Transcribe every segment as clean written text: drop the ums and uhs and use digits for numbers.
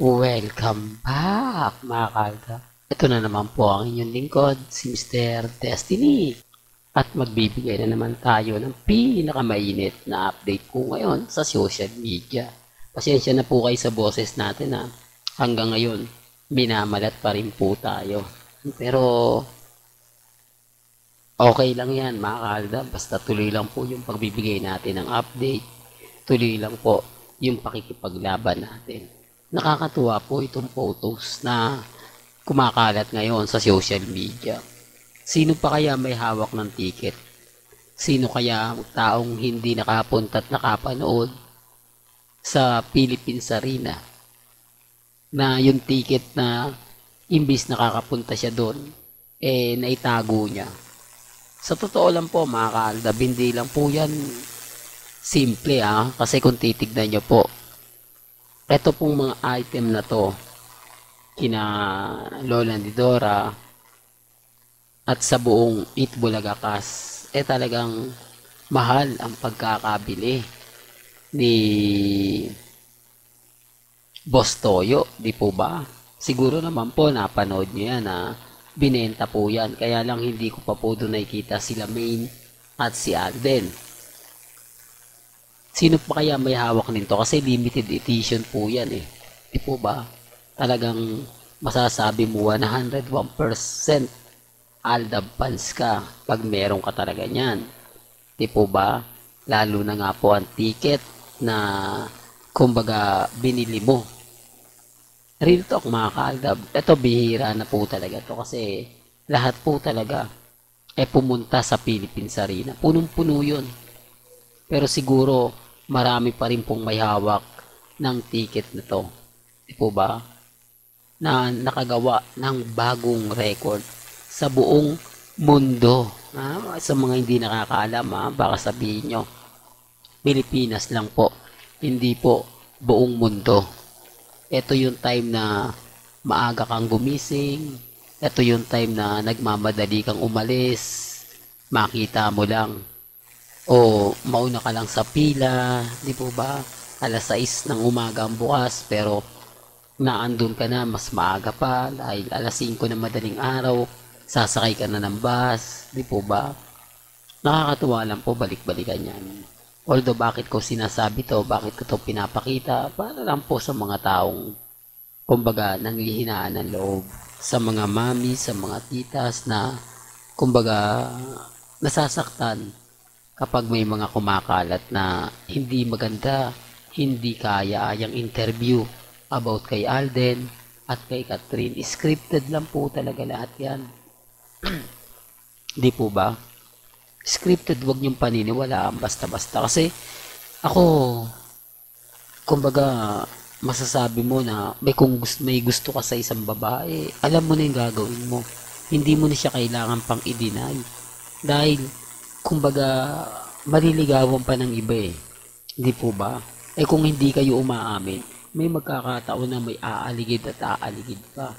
Welcome back mga kalda. Ito na naman po ang inyong lingkod, si Mr. Destiny. At magbibigay na naman tayo ng pinakamainit na update po ngayon sa social media. Pasensya na po kayo sa boses natin na hanggang ngayon minamalat pa rin po tayo. Pero okay lang yan mga kalda, basta tuloy lang po yung pagbibigay natin ng update. Tuloy lang po yung pakikipaglaban natin. Nakakatuwa po itong photos na kumakalat ngayon sa social media. Sino pa kaya may hawak ng ticket? Sino kaya ang taong hindi nakapunta at nakapanood sa Philippines Arena na yung ticket na imbis nakakapunta siya doon, naitago niya. Sa totoo lang po mga kaaldab, hindi lang po yan simple kasi kung titignan nyo po, ito pong mga item na to, kina Lola ni Dora at sa buong Itbulaga cast, talagang mahal ang pagkakabili ni Boss Toyo, di po ba? Siguro naman po napanood nyo yan na binenta po yan, kaya lang hindi ko pa po doon nakikita sila Main at si Alden. Sino pa kaya may hawak nito? Kasi limited edition po yan Di po ba? Talagang masasabi mo 101% Aldab fans ka pag meron ka talaga niyan. Di po ba? Lalo na nga po ang ticket na kumbaga binili mo. Real talk mga kaaldab. Ito bihira na po talaga to kasi lahat po talaga pumunta sa Philippines Arena. Punong-puno yun. Pero siguro, marami pa rin pong may hawak ng ticket na to. Di po ba? Na nakagawa ng bagong record sa buong mundo. Sa mga hindi nakakaalam, baka sabihin nyo, Pilipinas lang po. Hindi po buong mundo. Ito yung time na maaga kang gumising. Ito yung time na nagmamadali kang umalis. Makita mo lang o mauna ka lang sa pila, di po ba? Alas 6 ng umaga ang bukas, pero naandun ka na mas maaga pa dahil alas 5 ng madaling araw, sasakay ka na ng bus, di po ba? Nakakatuwa lang po balik-balikan yan. Although bakit ko sinasabi to, bakit ko to pinapakita, para lang po sa mga taong kumbaga nanghihinaan ng loob, sa mga mami, sa mga titas na kumbaga nasasaktan kapag may mga kumakalat na hindi maganda, hindi kaya yung interview about kay Alden at kay Catherine. Scripted lang po talaga lahat yan. Di po ba? Scripted, wag niyong paniniwalaan basta-basta. Kasi ako, kumbaga, masasabi mo na may gusto ka sa isang babae, alam mo na yung gagawin mo. Hindi mo na siya kailangan pang i-deny. Dahil kumbaga, maliligawan pa ng iba Hindi po ba? Kung hindi kayo umaamin, may magkakataon na may aaligid at aaligid pa.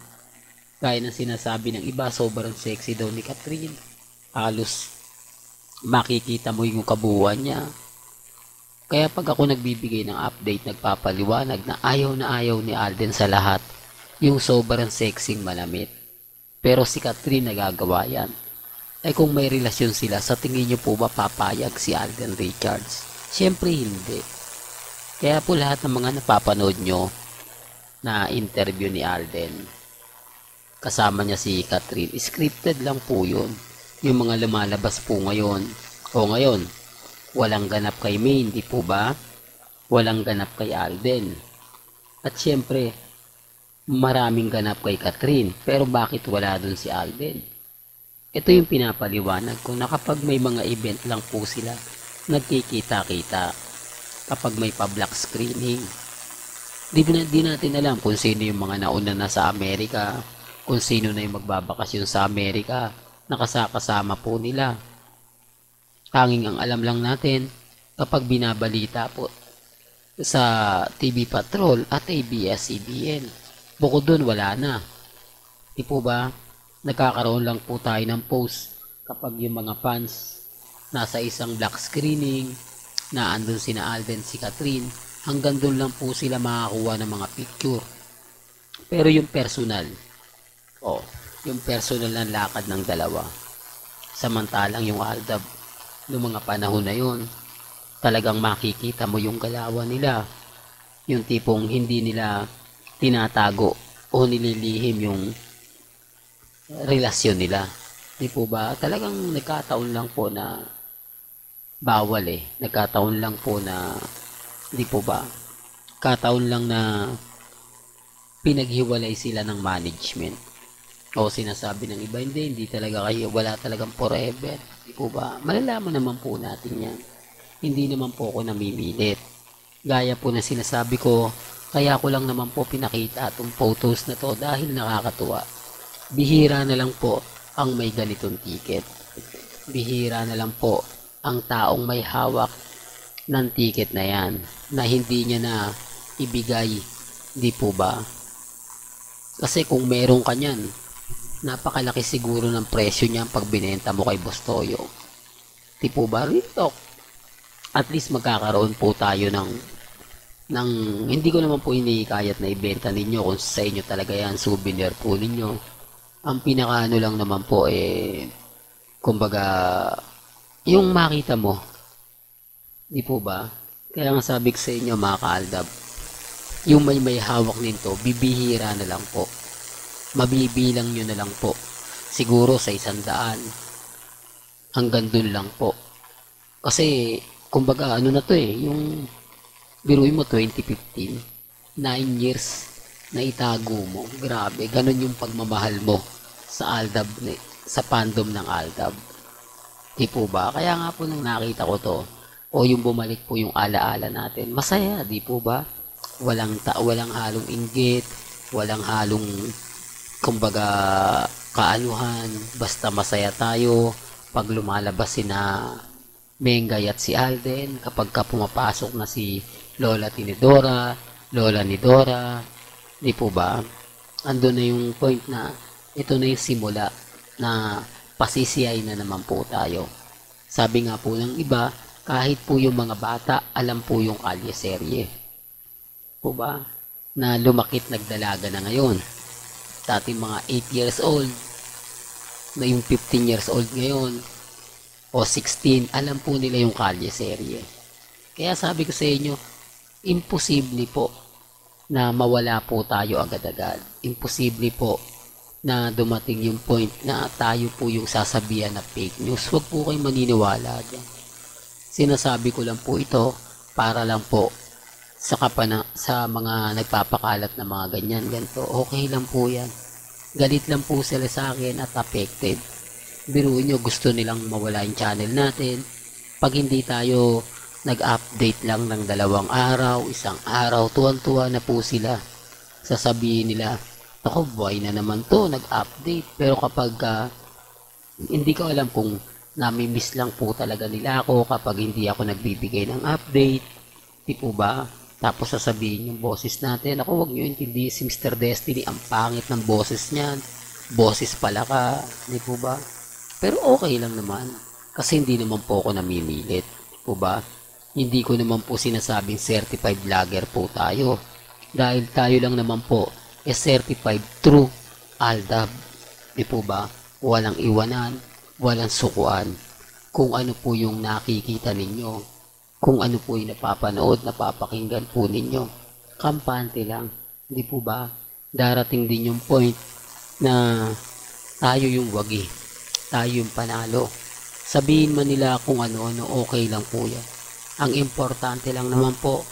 Gaya ng sinasabi ng iba, sobrang sexy daw ni Catherine. Halos makikita mo yung kabuuan niya. Kaya pag ako nagbibigay ng update, nagpapaliwanag na ayaw ni Alden sa lahat. Yung sobrang sexy malamit. Pero si Catherine nagagawa yan. Kung may relasyon sila, sa tingin nyo po ba papayag si Alden Richards? Siyempre hindi. Kaya po lahat ng mga napapanood nyo na interview ni Alden, kasama niya si Catherine, scripted lang po yun. Yung mga lumalabas po ngayon, walang ganap kay May, hindi po ba? Walang ganap kay Alden. At siyempre, maraming ganap kay Catherine, pero bakit wala dun si Alden? Ito yung pinapaliwanag ko na kapag may mga event lang po sila, nagkikita-kita kapag may pa-black screening. Di natin alam kung sino yung mga nauna na sa Amerika, kung sino na yung magbabakasyon sa Amerika, nakasakasama po nila. Tanging ang alam lang natin, kapag binabalita po sa TV Patrol at ABS-CBN, bukod dun wala na. Di po ba? Nagkakaroon lang po tayo ng post kapag yung mga fans nasa isang black screening na andun sina Alden, si Catherine, hanggang doon lang po sila makakuha ng mga picture. Pero yung personal, yung personal na lakad ng dalawa. Samantalang yung Aldab, noong mga panahon na yun, talagang makikita mo yung galawan nila. Yung tipong hindi nila tinatago o nililihim yung relasyon nila. Di po ba? Talagang nagkataon lang po na bawal eh. Nagkataon lang po na, di po ba? Kataon lang na pinaghiwalay sila ng management. O sinasabi ng iba, hindi talaga kayo, wala talagang forever. Di po ba? Malalaman naman po natin yan. Hindi naman po ako namimilit. Gaya po na sinasabi ko, kaya ko lang naman po pinakita itong photos na to dahil nakakatuwa. Bihira na lang po ang may ganitong ticket. Bihira na lang po ang taong may hawak ng ticket na yan na hindi niya na ibigay. Di po ba? Kasi kung meron ka niyan, napakalaki siguro ng presyo niya pag binenta mo kay Boss Toyo. Di po ba? Real talk. At least magkakaroon po tayo ng hindi ko naman po inikayat na ibenta ninyo kung sa inyo talaga yan, souvenir po ninyo. Ang pinakaano lang naman po kumbaga, yung makita mo. Di po ba? Kaya nga sabi ko sa inyo mga kaaldab, yung may hawak nito, bibihira na lang po. Mabibilang nyo na lang po. Siguro sa 100. Hanggang dun lang po. Kasi, kumbaga, ano na to yung biruin mo 2015, 9 years na itago mo. Grabe, ganun yung pagmamahal mo sa Aldab, sa fandom ng Aldab. Di po ba? Kaya nga po nung nakita ko to, o yung bumalik po yung alaala natin, masaya, di po ba? Walang halong inggit, walang halong kumbaga kaanuhan, basta masaya tayo pag lumalabas sina Mengay at si Alden, kapag ka pumapasok na si Lola Tinidora, Lola ni Dora, di po ba? Andun na yung point na ito na yung simula na pasisiyay na naman po tayo. Sabi nga po ng iba, kahit po yung mga bata, alam po yung kalye serye. Po ba? Na lumakit nagdalaga na ngayon. Dati mga 8 years old, na yung 15 years old ngayon, o 16, alam po nila yung kalye serye. Kaya sabi ko sa inyo, imposible po na mawala po tayo agad-agad. Imposible po na dumating yung point na tayo po yung sasabihan na fake news. Huwag po kayong maniniwala dyan. Sinasabi ko lang po ito para lang po sa mga nagpapakalat na mga ganyan, ganito. Okay lang po yan. Galit lang po sila sa akin at affected. Biruin nyo, gusto nilang mawala yung channel natin. Pag hindi tayo nag-update lang ng 2 araw, 1 araw, tuwan-tuwa na po sila. Sasabihin nila, ako, buhay na naman to, nag-update. Pero kapag hindi ko alam kung nami-miss lang po talaga nila ako kapag hindi ako nagbibigay ng update. Di po ba? Tapos sasabihin yung boses natin, ako, wag nyo intindi si Mr. Destiny, ang pangit ng boses niyan. Boses pala ka, di po ba? Pero okay lang naman, kasi hindi naman po ako namimilit, di po ba? Hindi ko naman po sinasabing certified vlogger po tayo. Dahil tayo lang naman po certified true Aldab, di po ba? Walang iwanan, walang sukuan. Kung ano po yung nakikita ninyo, kung ano po yung napapanood, napapakinggan po ninyo, kampante lang. Hindi po ba? Darating din yung point na tayo yung wagi. Tayo yung panalo. Sabihin man nila kung ano-ano, okay lang po yan. Ang importante lang naman po,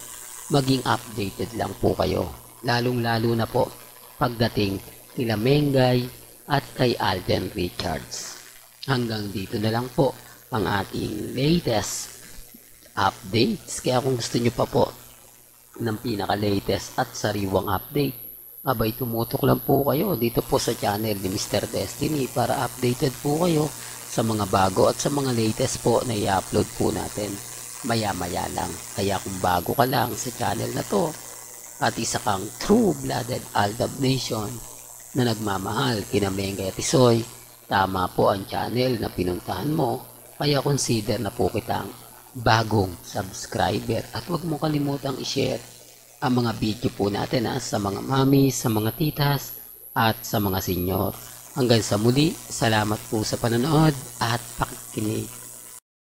maging updated lang po kayo. Lalong-lalo na po pagdating kila Mengay at kay Alden Richards. Hanggang dito na lang po ang ating latest updates. Kaya kung gusto nyo pa po ng pinaka-latest at sariwang update, abay tumutok lang po kayo dito po sa channel ni Mr. Destiny para updated po kayo sa mga bago at sa mga latest po na i-upload po natin maya-maya lang. Kaya kung bago ka lang sa channel na to at isa kang true-blooded Aldab Nation na nagmamahal kina Mengay at Isoy, tama po ang channel na pinuntahan mo. Kaya consider na po kitang bagong subscriber at huwag mo kalimutang i-share ang mga video po natin sa mga mami, sa mga titas, at sa mga senyor. Hanggang sa muli, salamat po sa panonood at pakikinig.